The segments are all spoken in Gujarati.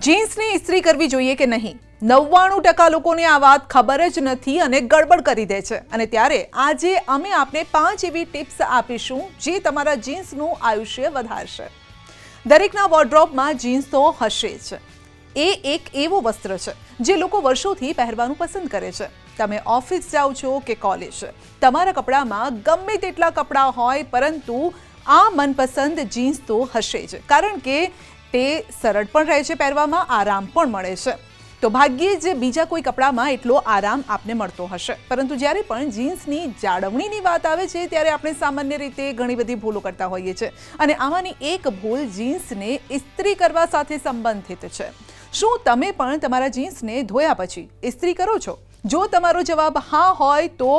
જીન્સની ઇસ્ત્રી કરવી જોઈએ કે નહીં? 99% લોકોને આ વાત ખબર જ નથી અને ગડબડ કરી દે છે. અને ત્યારે આજે અમે આપને 5 એવી ટિપ્સ આપીશું જે તમારા જીન્સનું આયુષ્ય વધારશે. દરેકના વોર્ડરોબમાં જીન્સ તો હશે જ. એ એક એવો વસ્ત્ર છે જે લોકો વર્ષોથી પહેરવાનું પસંદ કરે છે. તમે ઓફિસ જાઓ છો કે કોલેજ, તમારા કપડામાં ગમે તેટલા કપડાં હોય, પરંતુ આ મનપસંદ જીન્સ તો હશે જ, કારણ કે તે સરળ પણ રહે છે પહેરવામાં, આરામ પણ મળે છે. તો ભાગ્યે જ બીજા કોઈ કપડામાં એટલો આરામ આપને મળતો હશે. પરંતુ જ્યારે પણ જીન્સની જાળવણીની વાત આવે છે ત્યારે આપણે સામાન્ય રીતે ઘણી બધી ભૂલો કરતા હોઈએ છીએ. અને આમાંની એક ભૂલ જીન્સને ઇસ્ત્રી કરવા સાથે સંબંધિત છે. શું તમે પણ તમારા જીન્સને ધોયા પછી ઇસ્ત્રી કરો છો? જો તમારો જવાબ હા હોય તો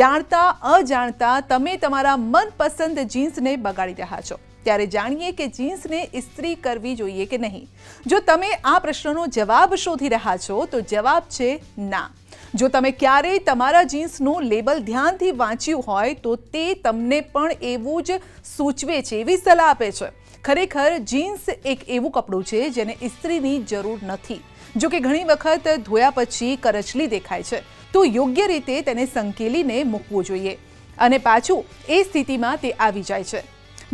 જાણતા અજાણતા તમે તમારા મનપસંદ જીન્સને બગાડી રહ્યા છો. ત્યારે જાણીએ કે જીન્સને ઇસ્ત્રી કરવી જોઈએ કે નહીં. જો તમે આ પ્રશ્નનો જવાબ શોધી રહ્યા છો તો જવાબ છે ના. જો તમે ક્યારેય તમારા જીન્સનું લેબલ ધ્યાનથી વાંચ્યું હોય તો તે તમને પણ એવું જ સૂચવે છે, એવી સલાહ આપે છે. ખરેખર જીન્સ એક એવું કપડું છે જેને ઇસ્ત્રીની જરૂર નથી. જો કે ઘણી વખત ધોયા પછી કરચલી દેખાય છે, તો યોગ્ય રીતે તેને સંકેલીને મૂકવું જોઈએ અને પાછું એ સ્થિતિમાં તે આવી જાય છે.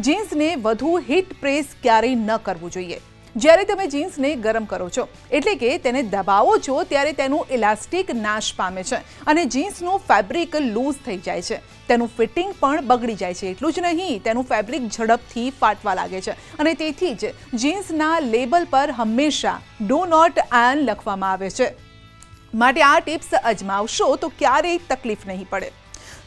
જીન્સને વધુ હીટ પ્રેસ ક્યારેય ન કરવું જોઈએ. જ્યારે તમે જીન્સને ગરમ કરો છો, એટલે કે તેને દબાવો છો, ત્યારે તેનું ઇલાસ્ટિક નાશ પામે છે અને જીન્સનું ફેબ્રિક લૂઝ થઈ જાય છે. તેનું ફિટિંગ પણ બગડી જાય છે. એટલું જ નહીં, તેનું ફેબ્રિક ઝડપથી ફાટવા લાગે છે અને તેથી જ જીન્સના લેબલ પર હંમેશા ડુ નોટ આયર્ન લખવામાં આવે છે. માટે આ ટિપ્સ અજમાવશો તો ક્યારેય તકલીફ નહીં પડે.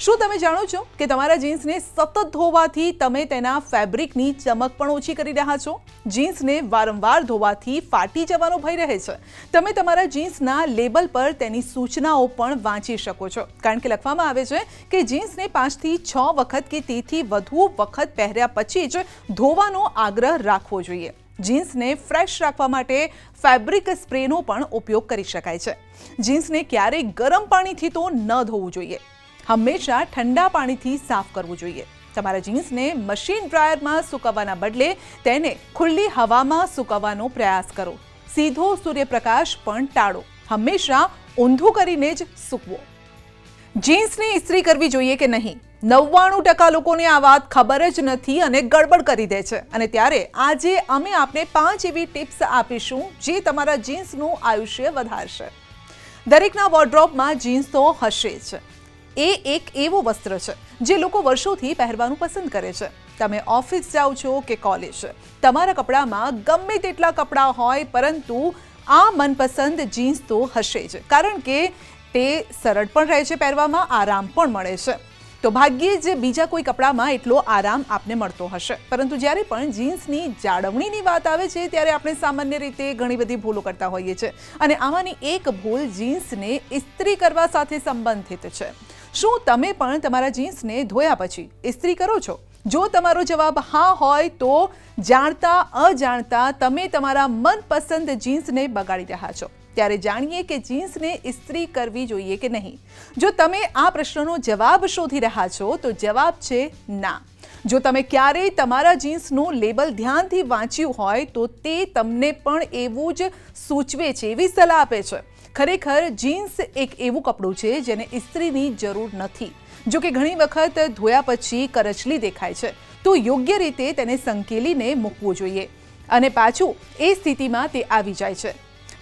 શું તમે જાણો છો કે તમારા જીન્સને સતત ધોવાથી તમે તેના ફેબ્રિકની ચમક પણ ઓછી કરી રહ્યા છો? જીન્સને વારંવાર ધોવાથી ફાટી જવાનો ભય રહે છે. તમે તમારા જીન્સના લેબલ પર તેની સૂચનાઓ પણ વાંચી શકો છો, કારણ કે લખવામાં આવે છે કે જીન્સને 5 થી 6 વખત કે તેથી વધુ વખત પહેર્યા પછી જ ધોવાનો આગ્રહ રાખવો જોઈએ. જીન્સને ફ્રેશ રાખવા માટે ફેબ્રિક સ્પ્રેનો પણ ઉપયોગ કરી શકાય છે. જીન્સને ક્યારેય ગરમ પાણીથી તો ન ધોવું જોઈએ. હંમેશા ઠંડા પાણીથી સાફ કરવું જોઈએ. તમારા જીન્સને મશીન ડ્રાયરમાં સૂકવવાના બદલે તેને ખુલ્લી હવામાં સૂકવવાનો પ્રયાસ કરો. સીધો સૂર્યપ્રકાશ પણ ટાળો. હંમેશા ઊંધું કરીને જ સૂકવો. જીન્સની ઇસ્ત્રી કરવી જોઈએ કે નહીં? 99% લોકોને આ વાત ખબર જ નથી અને ગડબડ કરી દે છે. અને ત્યારે આજે અમે આપને 5 એવી ટિપ્સ આપીશું જે તમારા જીન્સનું આયુષ્ય વધારશે. દરેકના વોર્ડરોબમાં જીન્સ તો હશે જ. એ એક એવો વસ્ત્ર છે જે લોકો વર્ષોથી પહેરવાનું પસંદ કરે છે. તમે ઓફિસ જાઓ છો કે કોલેજ, તમારા કપડામાં ગમે તેટલા કપડાં હોય, પરંતુ આ મનપસંદ જીન્સ તો હશે જ, કારણ કે તે સરળ પણ રહે છે પહેરવામાં, આરામ પણ મળે છે. તો ભાગ્યે જ બીજા કોઈ કપડામાં એટલો આરામ આપને મળતો હશે. પરંતુ જ્યારે પણ જીન્સની જાળવણીની વાત આવે છે ત્યારે આપણે સામાન્ય રીતે ઘણી બધી ભૂલો કરતા હોઈએ છીએ. અને આમાંની એક ભૂલ જીન્સને ઇસ્ત્રી કરવા સાથે સંબંધિત છે. શું તમે પણ તમારા જીન્સને ધોયા પછી ઇસ્ત્રી કરો છો? જો તમારો જવાબ હા હોય તો જાણતા અજાણતા તમે તમારા મનપસંદ જીન્સને બગાડી રહ્યા છો. ત્યારે જાણીએ કે જીન્સને ઇસ્ત્રી કરવી જોઈએ કે નહીં. જો તમે આ પ્રશ્નનો જવાબ શોધી રહ્યા છો તો જવાબ છે ના. જો તમે ક્યારેય તમારા જીન્સનું લેબલ ધ્યાનથી વાંચ્યું હોય તો તે તમને પણ એવું જ સૂચવે છે, એવી સલાહ આપે છે. ખરેખર જીન્સ એક એવું કપડું છે જેને ઇસ્ત્રીની જરૂર નથી. જો કે ઘણી વખત ધોયા પછી કરચલી દેખાય છે, તો યોગ્ય રીતે તેને સંકેલીને મૂકવું જોઈએ અને પાછું એ સ્થિતિમાં તે આવી જાય છે.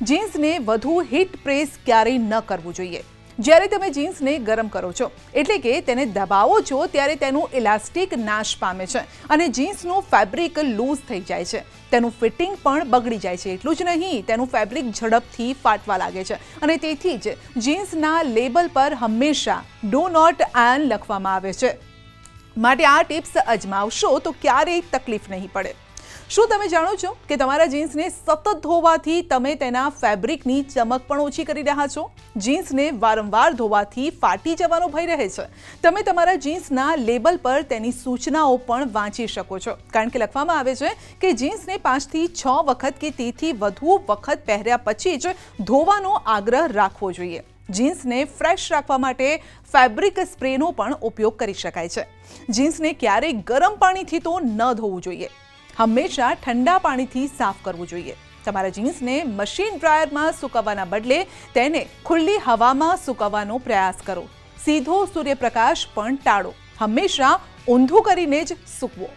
જીન્સને વધુ હીટ પ્રેસ ક્યારેય ન કરવું જોઈએ. જ્યારે તમે જીન્સને ગરમ કરો છો, એટલે કે તેને દબાવો છો, ત્યારે તેનું ઇલાસ્ટિક નાશ પામે છે અને જીન્સનું ફેબ્રિક લૂઝ થઈ જાય છે. તેનું ફિટિંગ પણ બગડી જાય છે. એટલું જ નહીં, તેનું ફેબ્રિક ઝડપથી ફાટવા લાગે છે અને તેથી જ જીન્સના લેબલ પર હંમેશા ડુ નોટ આયર્ન લખવામાં આવે છે. માટે આ ટિપ્સ અજમાવશો તો ક્યારેય તકલીફ નહીં પડે. શું તમે જાણો છો કે તમારા જીન્સને સતત ધોવાથી તમે તેના ફેબ્રિકની ચમક પણ ઓછી કરી રહ્યા છો? જીન્સને વારંવાર ધોવાથી ફાટી જવાનો ભય રહે છે. તમે તમારા જીન્સના લેબલ પર તેની સૂચનાઓ પણ વાંચી શકો છો, કારણ કે લખવામાં આવે છે કે જીન્સને 5 થી 6 વખત કે તેથી વધુ વખત પહેર્યા પછી જ ધોવાનો આગ્રહ રાખવો જોઈએ. જીન્સને ફ્રેશ રાખવા માટે ફેબ્રિક સ્પ્રેનો પણ ઉપયોગ કરી શકાય છે. જીન્સને ક્યારેય ગરમ પાણીથી તો ન ધોવું જોઈએ. હંમેશા ઠંડા પાણીથી સાફ કરવું જોઈએ. તમારા જીન્સને મશીન ડ્રાયરમાં સૂકવવાના બદલે તેને ખુલ્લી હવામાં સૂકવવાનો પ્રયાસ કરો. સીધો સૂર્યપ્રકાશ પણ ટાળો. હંમેશા ઊંધું કરીને જ સૂકવો.